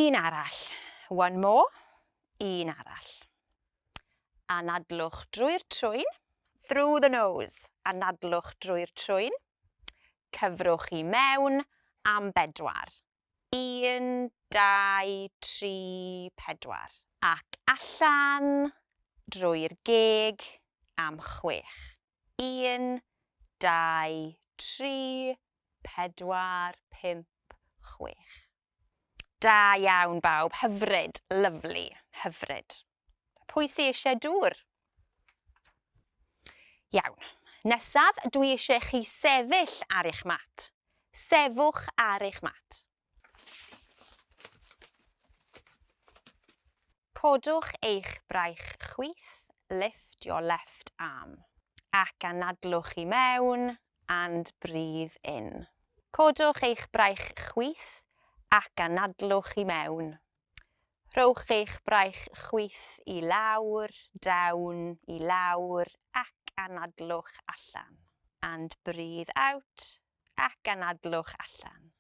Un arall. One more. Un arall. Anadlwch drwy'r trwyn. Through the nose. Anadlwch drwy'r trwyn. Cyfrwch i mewn am 4. 1, 2, 3, 4. Ac allan drwy'r geg am 6. 1, 2, 3, 4, 5, 6. Da iawn bawb, hyfryd, lyflu, hyfryd. Pwy sy eisiau dŵr? Iawn. Nesaf, dwi eisiau chi sefyll ar eich mat. Sefwch ar eich mat. Codwch eich braich chwith, lift your left arm. Ac anadlwch i mewn and breathe in. Codwch eich braich chwith ac anadlwch i mewn. Rhowch eich braich chwith i lawr, down, i lawr ac anadlwch allan. And breathe out ac anadlwch allan.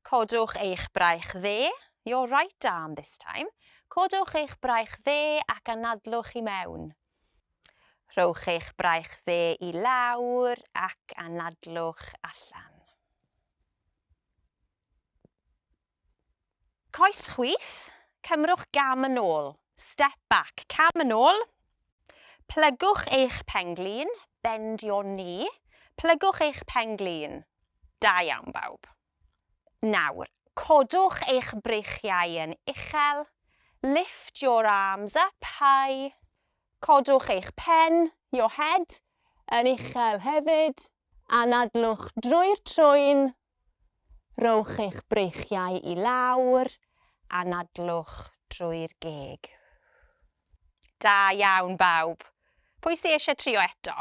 Codwch eich braich dde, your right arm this time. Codwch eich braich dde ac anadlwch i mewn. Rhowch eich braich dde i lawr ac anadlwch allan. Coes chwith, cymrwch gam yn ôl. Step back, cam yn ôl. Plygwch eich penglin, bend your knee. Plygwch eich penglin. Da iawn bawb. Nawr, codwch eich breichiau yn uchel. Lift your arms up high. Codwch eich pen, your head, yn uchel hefyd. Anadlwch drwy'r trwyn. Rhowch eich breichiau i lawr. Anadlwch drwy'r geg. Da iawn bawb. Pwy sy eisiau trio eto?